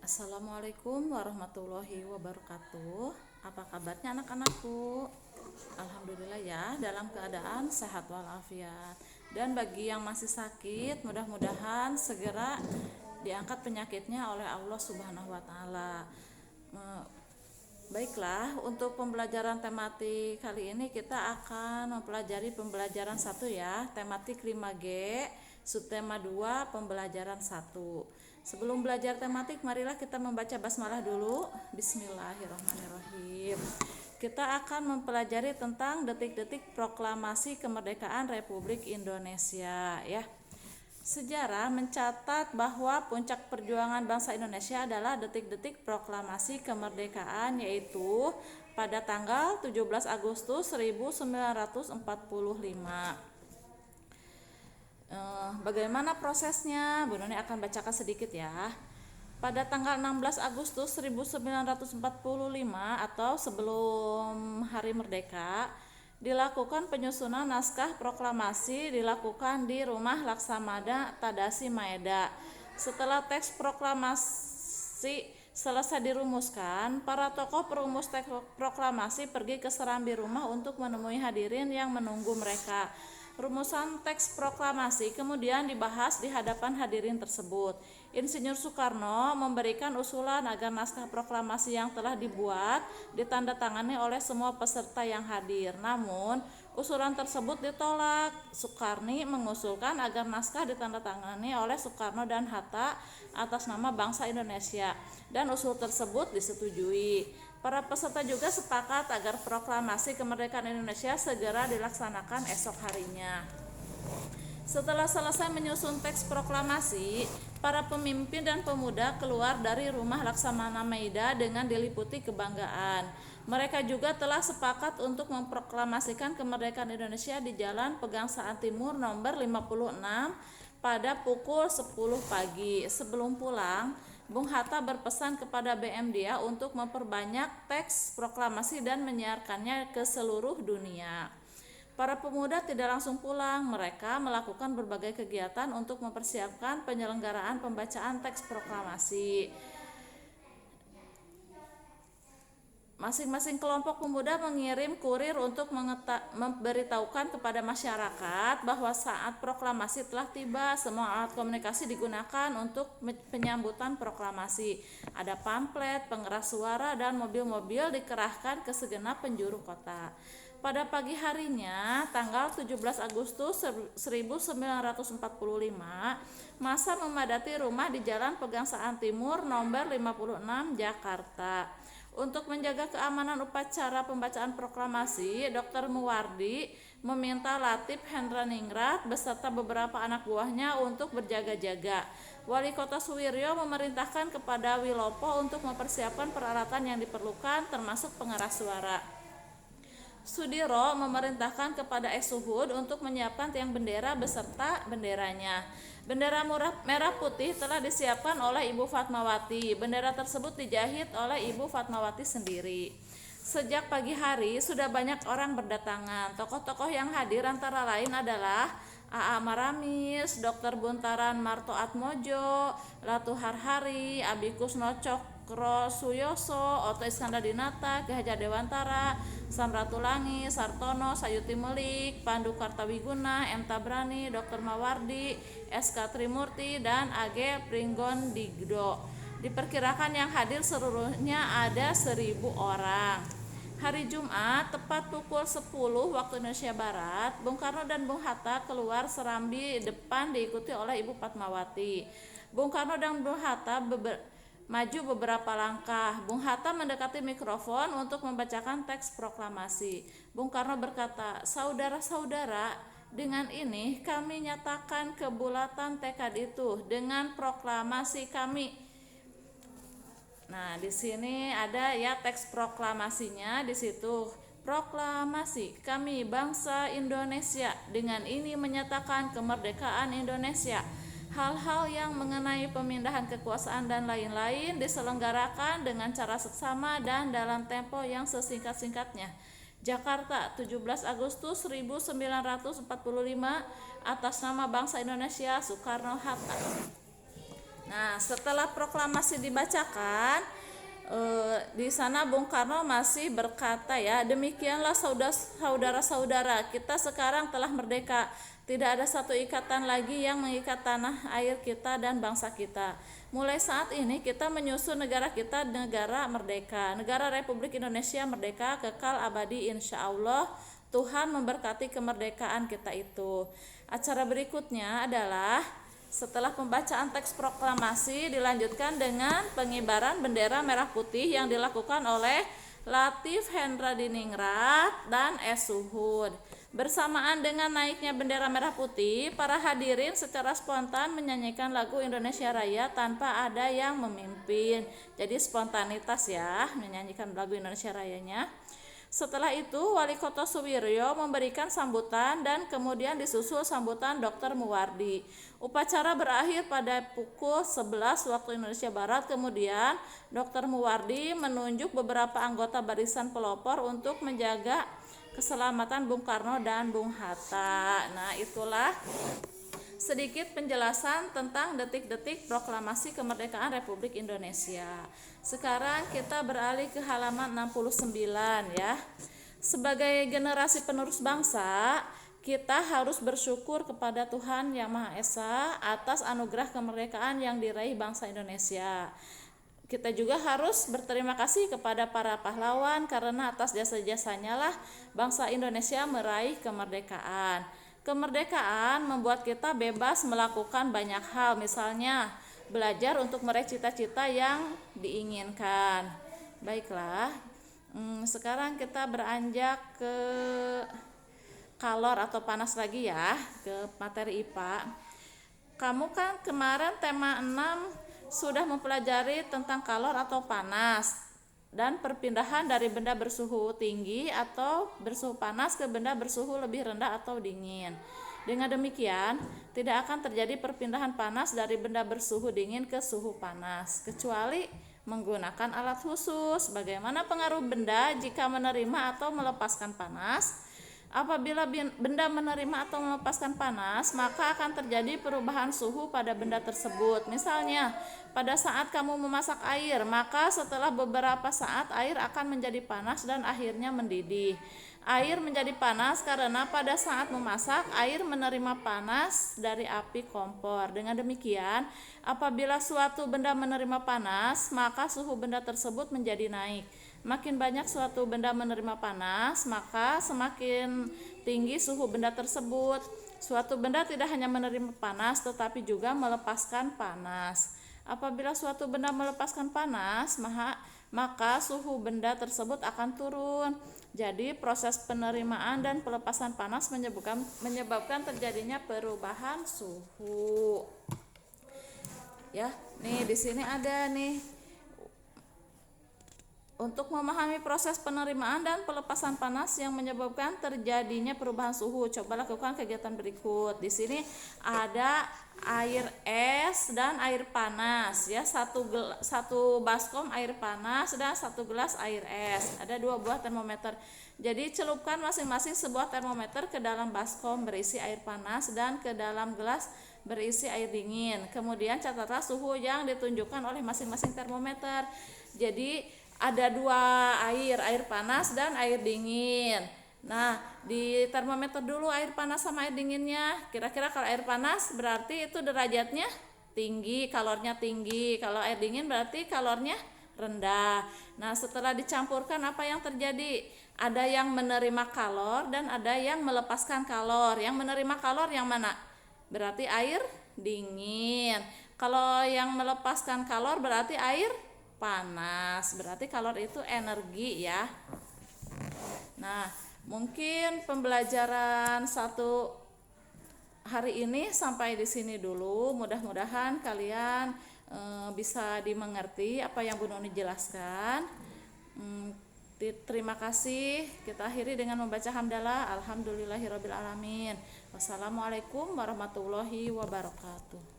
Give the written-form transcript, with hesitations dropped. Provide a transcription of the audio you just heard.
Assalamualaikum warahmatullahi wabarakatuh. Apa kabarnya anak-anakku? Alhamdulillah ya, dalam keadaan sehat walafiat. Dan bagi yang masih sakit, mudah-mudahan segera diangkat penyakitnya oleh Allah Subhanahu wa taala. Baiklah, untuk pembelajaran tematik kali ini kita akan mempelajari pembelajaran 1 ya, tematik 5G, subtema 2, pembelajaran 1. Sebelum belajar tematik, marilah kita membaca basmalah dulu. Bismillahirrahmanirrahim. Kita akan mempelajari tentang detik-detik proklamasi kemerdekaan Republik Indonesia ya. Sejarah mencatat bahwa puncak perjuangan bangsa Indonesia adalah detik-detik proklamasi kemerdekaan, yaitu pada tanggal 17 Agustus 1945. Bagaimana prosesnya? Bu Noni akan bacakan sedikit ya. Pada tanggal 16 Agustus 1945 atau sebelum Hari Merdeka, dilakukan penyusunan naskah proklamasi dilakukan di Rumah Laksamana Tadashi Maeda. Setelah teks proklamasi selesai dirumuskan, para tokoh perumus teks proklamasi pergi ke serambi rumah untuk menemui hadirin yang menunggu mereka. Rumusan teks proklamasi kemudian dibahas di hadapan hadirin tersebut. Insinyur Soekarno memberikan usulan agar naskah proklamasi yang telah dibuat ditandatangani oleh semua peserta yang hadir. Namun, usulan tersebut ditolak. Soekarni mengusulkan agar naskah ditandatangani oleh Soekarno dan Hatta atas nama bangsa Indonesia, dan usul tersebut disetujui. Para peserta juga sepakat agar proklamasi kemerdekaan Indonesia segera dilaksanakan esok harinya. Setelah selesai menyusun teks proklamasi, para pemimpin dan pemuda keluar dari Rumah Laksamana Maeda dengan diliputi kebanggaan. Mereka juga telah sepakat untuk memproklamasikan kemerdekaan Indonesia di Jalan Pegangsaan Timur nomor 56 pada pukul 10 pagi. Sebelum pulang, Bung Hatta berpesan kepada BM Dia untuk memperbanyak teks proklamasi dan menyiarkannya ke seluruh dunia. Para pemuda tidak langsung pulang, mereka melakukan berbagai kegiatan untuk mempersiapkan penyelenggaraan pembacaan teks proklamasi. Masing-masing kelompok pemuda mengirim kurir untuk memberitahukan kepada masyarakat bahwa saat proklamasi telah tiba. Semua alat komunikasi digunakan untuk penyambutan proklamasi. Ada pamflet, pengeras suara, dan mobil-mobil dikerahkan ke segenap penjuru kota. Pada pagi harinya, tanggal 17 Agustus 1945, massa memadati rumah di Jalan Pegangsaan Timur nomor 56 Jakarta. Untuk menjaga keamanan upacara pembacaan proklamasi, Dr. Muwardi meminta Latif Hendraningrat beserta beberapa anak buahnya untuk berjaga-jaga. Wali Kota Suwiryo memerintahkan kepada Wilopo untuk mempersiapkan peralatan yang diperlukan, termasuk pengeras suara. Sudiro memerintahkan kepada Suhud untuk menyiapkan tiang bendera beserta benderanya. Bendera merah putih telah disiapkan oleh Ibu Fatmawati. Bendera tersebut dijahit oleh Ibu Fatmawati sendiri. Sejak pagi hari sudah banyak orang berdatangan. Tokoh-tokoh yang hadir antara lain adalah A.A. Maramis, Dr. Buntaran Martoatmojo, Latu Harhari, Abikus Nocokro Suyoso, Oto Iskandar-Dinata, Ki Hajar Dewantara, Samratulangi, Sartono, Sayuti Melik, Pandu Kartawiguna, M. Tabrani, Dr. Mawardi, S.K. Trimurti, dan A.G. Pringgondigdo. Diperkirakan yang hadir seluruhnya ada 1.000 orang. Hari Jumat, tepat pukul 10 waktu Indonesia Barat, Bung Karno dan Bung Hatta keluar serambi depan diikuti oleh Ibu Fatmawati. Bung Karno dan Bung Hatta maju beberapa langkah. Bung Hatta mendekati mikrofon untuk membacakan teks proklamasi. Bung Karno berkata, "Saudara-saudara, dengan ini kami nyatakan kebulatan tekad itu dengan proklamasi kami." Nah, di sini ada ya teks proklamasinya di situ. Proklamasi kami bangsa Indonesia dengan ini menyatakan kemerdekaan Indonesia. Hal-hal yang mengenai pemindahan kekuasaan dan lain-lain diselenggarakan dengan cara seksama dan dalam tempo yang sesingkat-singkatnya. Jakarta, 17 Agustus 1945, atas nama bangsa Indonesia, Soekarno-Hatta. Nah, setelah proklamasi dibacakan, di sana Bung Karno masih berkata ya, demikianlah saudara-saudara, kita sekarang telah merdeka. Tidak ada satu ikatan lagi yang mengikat tanah air kita dan bangsa kita. Mulai saat ini kita menyusun negara kita negara merdeka. Negara Republik Indonesia merdeka, kekal abadi insya Allah. Tuhan memberkati kemerdekaan kita itu. Acara berikutnya adalah setelah pembacaan teks proklamasi dilanjutkan dengan pengibaran bendera merah putih yang dilakukan oleh Latif Hendra Diningrat dan S. Suhud. Bersamaan dengan naiknya bendera merah putih, para hadirin secara spontan menyanyikan lagu Indonesia Raya tanpa ada yang memimpin. Jadi spontanitas ya, menyanyikan lagu Indonesia Rayanya. Setelah itu, Wali Kota Suwiryo memberikan sambutan dan kemudian disusul sambutan Dr. Muwardi. Upacara berakhir pada pukul 11 waktu Indonesia Barat. Kemudian, Dr. Muwardi menunjuk beberapa anggota barisan pelopor untuk menjaga keselamatan Bung Karno dan Bung Hatta. Nah, itulah sedikit penjelasan tentang detik-detik proklamasi kemerdekaan Republik Indonesia. Sekarang kita beralih ke halaman 69 ya. Sebagai generasi penerus bangsa, kita harus bersyukur kepada Tuhan Yang Maha Esa atas anugerah kemerdekaan yang diraih bangsa Indonesia. Kita juga harus berterima kasih kepada para pahlawan karena atas jasa-jasanya lah bangsa Indonesia meraih kemerdekaan. Kemerdekaan membuat kita bebas melakukan banyak hal, misalnya belajar untuk meraih cita-cita yang diinginkan. Baiklah, sekarang kita beranjak ke kalor atau panas lagi ya, ke materi IPA. Kamu kan kemarin tema 6 sudah mempelajari tentang kalor atau panas dan perpindahan dari benda bersuhu tinggi atau bersuhu panas ke benda bersuhu lebih rendah atau dingin. Dengan demikian, tidak akan terjadi perpindahan panas dari benda bersuhu dingin ke suhu panas, kecuali menggunakan alat khusus. Bagaimana pengaruh benda jika menerima atau melepaskan panas? Apabila benda menerima atau melepaskan panas, maka akan terjadi perubahan suhu pada benda tersebut. Misalnya, pada saat kamu memasak air, maka setelah beberapa saat air akan menjadi panas dan akhirnya mendidih. Air menjadi panas karena pada saat memasak, air menerima panas dari api kompor. Dengan demikian, apabila suatu benda menerima panas, maka suhu benda tersebut menjadi naik. Makin banyak suatu benda menerima panas, maka semakin tinggi suhu benda tersebut. Suatu benda tidak hanya menerima panas, tetapi juga melepaskan panas. Apabila suatu benda melepaskan panas, maka suhu benda tersebut akan turun. Jadi proses penerimaan dan pelepasan panas menyebabkan terjadinya perubahan suhu. Ya, nih di sini ada nih. Untuk memahami proses penerimaan dan pelepasan panas yang menyebabkan terjadinya perubahan suhu, coba lakukan kegiatan berikut. Di sini ada air es dan air panas, ya, satu baskom air panas dan satu gelas air es. Ada 2 buah termometer. Jadi celupkan masing-masing sebuah termometer ke dalam baskom berisi air panas dan ke dalam gelas berisi air dingin. Kemudian catatlah suhu yang ditunjukkan oleh masing-masing termometer. Jadi ada 2 air panas dan air dingin. Nah, di termometer dulu air panas sama air dinginnya. Kira-kira kalau air panas berarti itu derajatnya tinggi, kalornya tinggi. Kalau air dingin berarti kalornya rendah. Nah, setelah dicampurkan apa yang terjadi? Ada yang menerima kalor dan ada yang melepaskan kalor. Yang menerima kalor yang mana? Berarti air dingin. Kalau yang melepaskan kalor berarti air panas. Berarti kalor itu energi ya. Nah, mungkin pembelajaran satu hari ini sampai di sini dulu. Mudah-mudahan kalian bisa dimengerti apa yang Bu Nuni jelaskan. Terima kasih. Kita akhiri dengan membaca hamdalah. Alhamdulillahirabbil alamin. Wassalamualaikum warahmatullahi wabarakatuh.